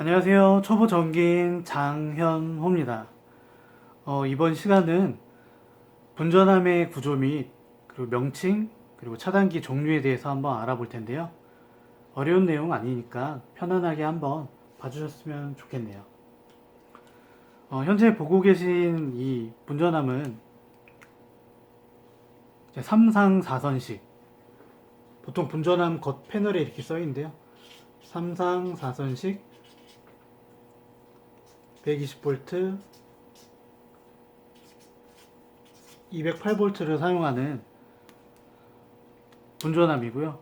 안녕하세요. 초보 전기인 장현호입니다. 이번 시간은 분전함의 구조 및 그리고 명칭 그리고 차단기 종류에 대해서 한번 알아볼 텐데요. 어려운 내용 아니니까 편안하게 한번 봐주셨으면 좋겠네요. 현재 보고 계신 이 분전함은 3상 4선식, 보통 분전함 겉 패널에 이렇게 써 있는데요. 3상 4선식 120V 208V를 사용하는 분전함이고요.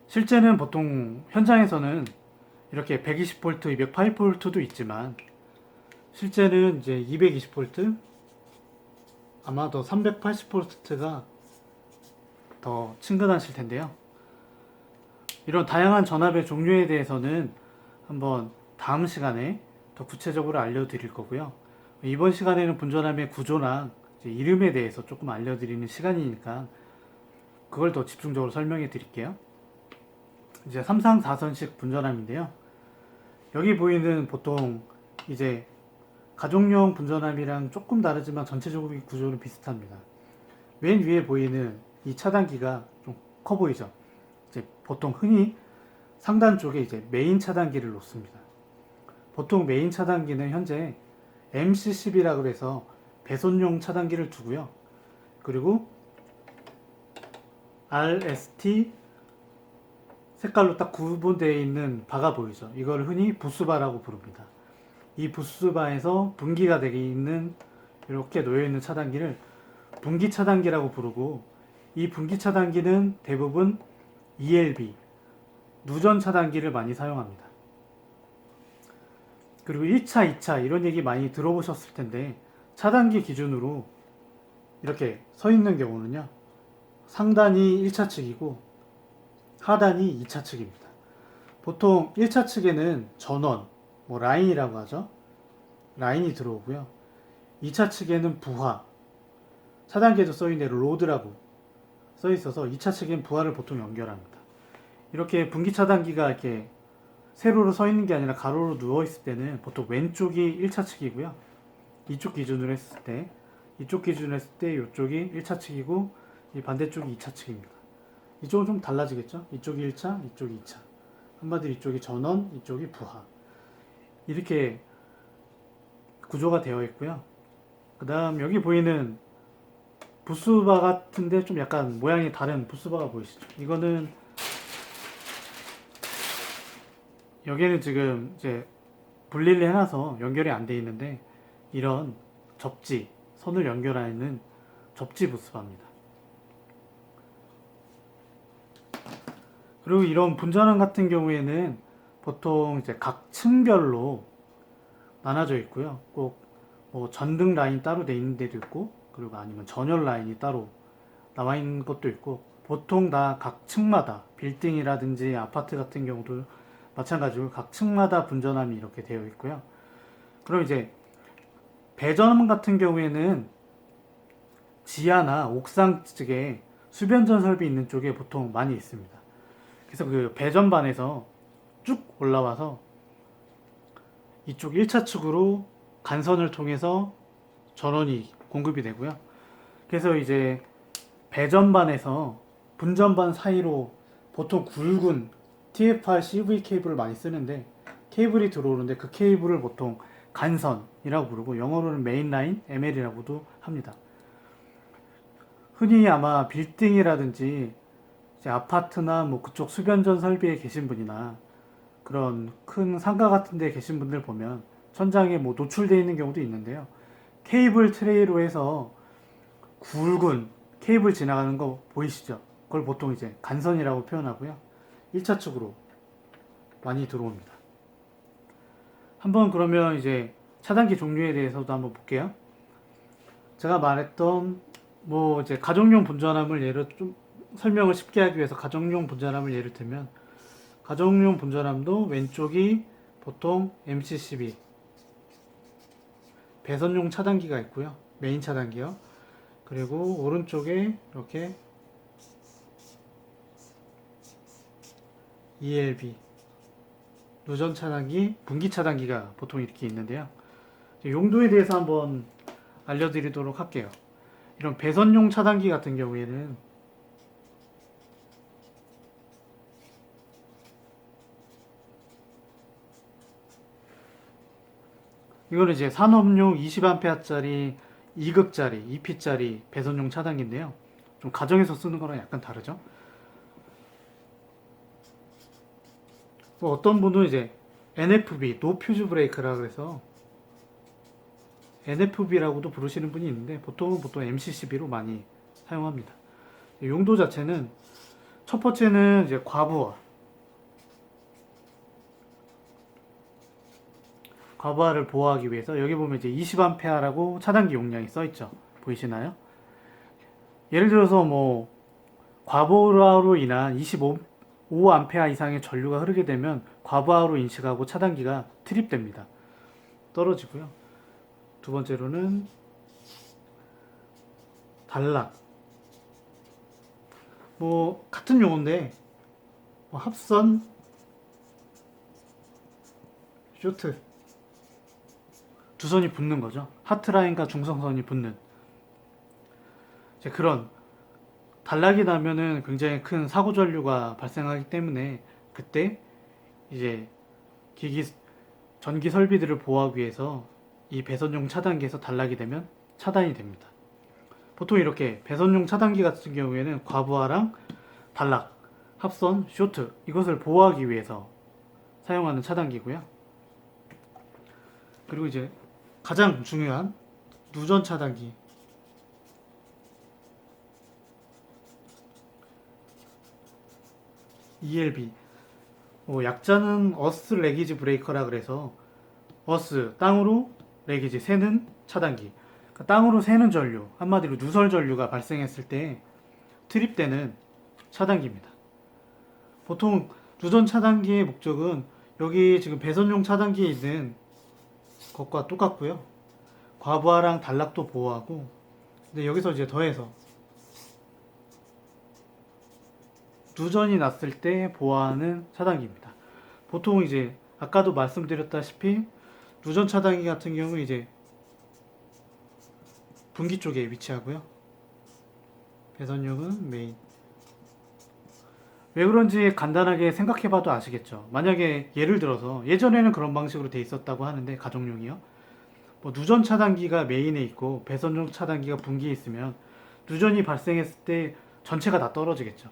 실제는 보통 현장에서는 이렇게 120V, 208V도 있지만 실제는 이제 220V, 아마 더 380V가 더 친근하실 텐데요. 이런 다양한 전압의 종류에 대해서는 한번 다음 시간에 더 구체적으로 알려드릴 거고요. 이번 시간에는 분전함의 구조랑 이름에 대해서 조금 알려드리는 시간이니까 그걸 더 집중적으로 설명해 드릴게요. 이제 3상 4선식 분전함인데요. 여기 보이는 보통 이제 가족용 분전함이랑 조금 다르지만 전체적으로 구조는 비슷합니다. 맨 위에 보이는 이 차단기가 좀 커 보이죠? 이제 보통 흔히 상단 쪽에 이제 메인 차단기를 놓습니다. 보통 메인 차단기는 현재 MC10이라고 해서 배선용 차단기를 두고요. 그리고 RST 색깔로 딱 구분되어 있는 바가 보이죠. 이걸 흔히 부스바라고 부릅니다. 이 부스바에서 분기가 되어 있는 이렇게 놓여 있는 차단기를 분기 차단기라고 부르고, 이 분기 차단기는 대부분 ELB 누전 차단기를 많이 사용합니다. 그리고 1차, 2차 이런 얘기 많이 들어보셨을 텐데, 차단기 기준으로 이렇게 서 있는 경우는요, 상단이 1차 측이고 하단이 2차 측입니다. 보통 1차 측에는 전원, 라인이라고 하죠. 라인이 들어오고요. 2차 측에는 부하, 차단기에도 써 있는 대로 로드라고 써 있어서 2차 측엔 부하를 보통 연결합니다. 이렇게 분기 차단기가 이렇게 세로로 서 있는 게 아니라 가로로 누워 있을 때는 보통 왼쪽이 1차 측이고요. 이쪽 기준으로 했을 때, 이쪽이 1차 측이고 이 반대쪽이 2차 측입니다. 이쪽은 좀 달라지겠죠? 이쪽이 1차, 이쪽이 2차. 한마디로 이쪽이 전원, 이쪽이 부하. 이렇게 구조가 되어 있고요. 그 다음 여기 보이는 부스바 같은데 좀 약간 모양이 다른 부스바가 보이시죠? 이거는 여기는 지금 이제 분리를 해놔서 연결이 안 돼 있는데, 이런 접지, 선을 연결하는 접지 부스바입니다. 그리고 이런 분전함 같은 경우에는 보통 이제 각 층별로 나눠져 있고요. 꼭 뭐 전등 라인 따로 돼 있는 데도 있고, 그리고 아니면 전열 라인이 따로 나와 있는 것도 있고, 보통 다 각 층마다 빌딩이라든지 아파트 같은 경우도 마찬가지로 각 층마다 분전함이 이렇게 되어 있고요. 그럼 이제 배전함 같은 경우에는 지하나 옥상 쪽에 수변전 설비 있는 쪽에 보통 많이 있습니다. 그래서 그 배전반에서 쭉 올라와서 이쪽 1차 측으로 간선을 통해서 전원이 공급이 되고요. 그래서 이제 배전반에서 분전반 사이로 보통 굵은 TFR CV 케이블을 많이 쓰는데, 케이블이 들어오는데 그 케이블을 보통 간선이라고 부르고 영어로는 메인라인, ML이라고도 합니다. 흔히 아마 빌딩이라든지 이제 아파트나 뭐 그쪽 수변전 설비에 계신 분이나 그런 큰 상가 같은 데 계신 분들 보면 천장에 뭐 노출되어 있는 경우도 있는데요. 케이블 트레이로 해서 굵은 케이블 지나가는 거 보이시죠? 그걸 보통 이제 간선이라고 표현하고요. 1차 측으로 많이 들어옵니다. 한번 그러면 이제 차단기 종류에 대해서도 한번 볼게요. 제가 말했던 뭐 이제 가정용 분전함을 예로 좀 설명을 쉽게 하기 위해서 가정용 분전함을 예를 들면, 가정용 분전함도 왼쪽이 보통 MC12 배선용 차단기가 있고요. 메인 차단기요. 그리고 오른쪽에 이렇게 ELB 누전 차단기, 분기 차단기가 보통 이렇게 있는데요. 용도에 대해서 한번 알려드리도록 할게요. 이런 배선용 차단기 같은 경우에는 이거는 이제 산업용 20A짜리 2극짜리, 2P짜리 배선용 차단기인데요. 좀 가정에서 쓰는 거랑 약간 다르죠. 어떤 분은 이제 NFB, 노 퓨즈 브레이크라 그래서 NFB라고도 부르시는 분이 있는데 보통 MCCB로 많이 사용합니다. 용도 자체는 첫 번째는 이제 과부하를 보호하기 위해서 여기 보면 이제 20A라고 차단기 용량이 써 있죠. 보이시나요? 예를 들어서 뭐 과부하로 인한 25A 이상의 전류가 흐르게 되면 과부하로 인식하고 차단기가 트립됩니다. 떨어지고요. 두 번째로는 단락. 뭐 같은 용어인데 뭐 합선, 쇼트 두 선이 붙는 거죠. 하트라인과 중성선이 붙는 이제 그런 단락이 나면은 굉장히 큰 사고 전류가 발생하기 때문에 그때 이제 전기 설비들을 보호하기 위해서 이 배선용 차단기에서 단락이 되면 차단이 됩니다. 보통 이렇게 배선용 차단기 같은 경우에는 과부하랑 단락, 합선, 쇼트 이것을 보호하기 위해서 사용하는 차단기고요. 그리고 이제 가장 중요한 누전 차단기. ELB. 약자는 어스 레기지 브레이커라 그래서 어스 땅으로 레기지 새는 차단기. 그러니까 땅으로 새는 전류, 한마디로 누설 전류가 발생했을 때 트립되는 차단기입니다. 보통 누전 차단기의 목적은 여기 지금 배선용 누전차단기에 있는 것과 똑같고요. 과부하랑 단락도 보호하고, 근데 여기서 이제 더해서 누전이 났을 때 보호하는 차단기입니다. 보통 이제 아까도 말씀드렸다시피 누전 차단기 같은 경우 이제 분기 쪽에 위치하고요. 배선용은 메인. 왜 그런지 간단하게 생각해봐도 아시겠죠. 만약에 예를 들어서 예전에는 그런 방식으로 돼 있었다고 하는데 가정용이요. 뭐 누전 차단기가 메인에 있고 배선용 차단기가 분기에 있으면 누전이 발생했을 때 전체가 다 떨어지겠죠.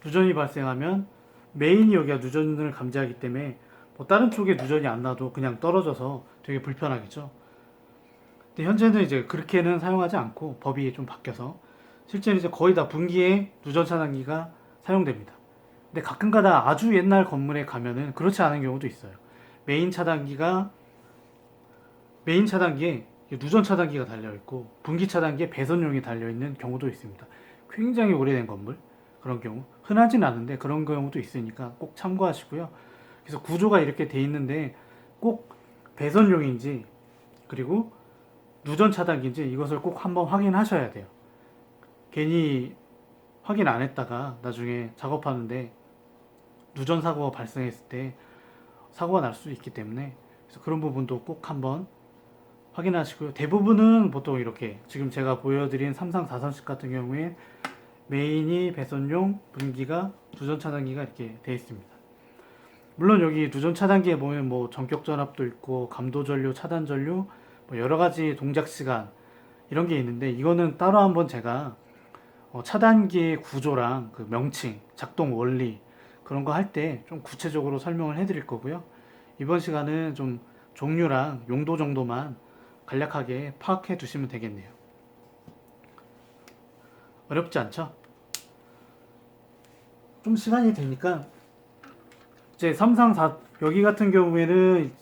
누전이 발생하면 메인이 여기가 누전을 감지하기 때문에 뭐 다른 쪽에 누전이 안 나도 그냥 떨어져서 되게 불편하겠죠. 근데 현재는 이제 그렇게는 사용하지 않고 법이 좀 바뀌어서 실제는 이제 거의 다 분기에 누전 차단기가 사용됩니다. 근데 가끔가다 아주 옛날 건물에 가면은 그렇지 않은 경우도 있어요. 메인 차단기에 누전 차단기가 달려있고 분기 차단기에 배선용이 달려있는 경우도 있습니다. 굉장히 오래된 건물 그런 경우 흔하진 않은데 그런 경우도 있으니까 꼭 참고하시고요. 그래서 구조가 이렇게 돼 있는데 꼭 배선용인지 그리고 누전 차단기인지 이것을 꼭 한번 확인하셔야 돼요. 괜히 확인 안 했다가 나중에 작업하는데 누전 사고가 발생했을 때 사고가 날 수 있기 때문에 그래서 그런 부분도 꼭 한번 확인하시고요. 대부분은 보통 이렇게 지금 제가 보여드린 3상 4선식 같은 경우에 메인이 배선용, 분기가 누전 차단기가 이렇게 되어 있습니다. 물론 여기 누전 차단기에 보면 뭐 전격 전압도 있고 감도 전류, 차단 전류, 뭐 여러 가지 동작 시간 이런 게 있는데 이거는 따로 한번 제가 차단기의 구조랑 그 명칭, 작동 원리 그런 거 할 때 좀 구체적으로 설명을 해드릴 거고요. 이번 시간은 좀 종류랑 용도 정도만 간략하게 파악해 두시면 되겠네요. 어렵지 않죠? 좀 시간이 되니까 이제 3상 4 여기 같은 경우에는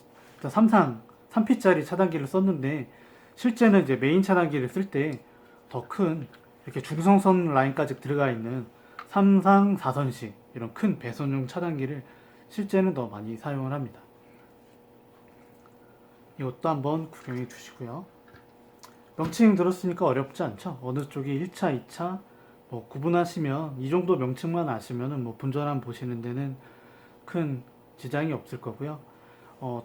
3P짜리 차단기를 썼는데 실제는 이제 메인 차단기를 쓸 때 더 큰 이렇게 중성선 라인까지 들어가 있는 3상 4선식 이런 큰 배선용 차단기를 실제는 더 많이 사용을 합니다. 이것도 한번 구경해 주시고요. 명칭 들었으니까 어렵지 않죠? 어느 쪽이 1차, 2차 뭐 구분하시면 이 정도 명칭만 아시면은 뭐 분전환 보시는 데는 큰 지장이 없을 거고요.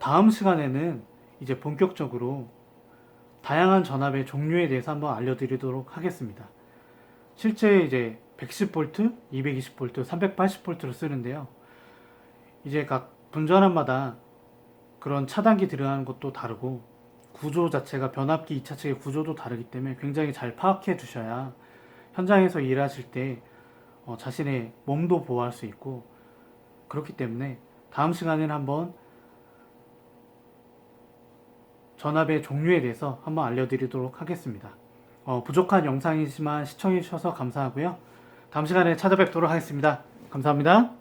다음 시간에는 이제 본격적으로 다양한 전압의 종류에 대해서 한번 알려드리도록 하겠습니다. 실제 이제 110V, 220V, 380V를 쓰는데요. 이제 각 분전압마다 그런 차단기 들어가는 것도 다르고 구조 자체가 변압기 2차측의 구조도 다르기 때문에 굉장히 잘 파악해 두셔야 현장에서 일하실 때 자신의 몸도 보호할 수 있고 그렇기 때문에 다음 시간에는 한번 전압의 종류에 대해서 한번 알려드리도록 하겠습니다. 부족한 영상이지만 시청해 주셔서 감사하고요. 다음 시간에 찾아뵙도록 하겠습니다. 감사합니다.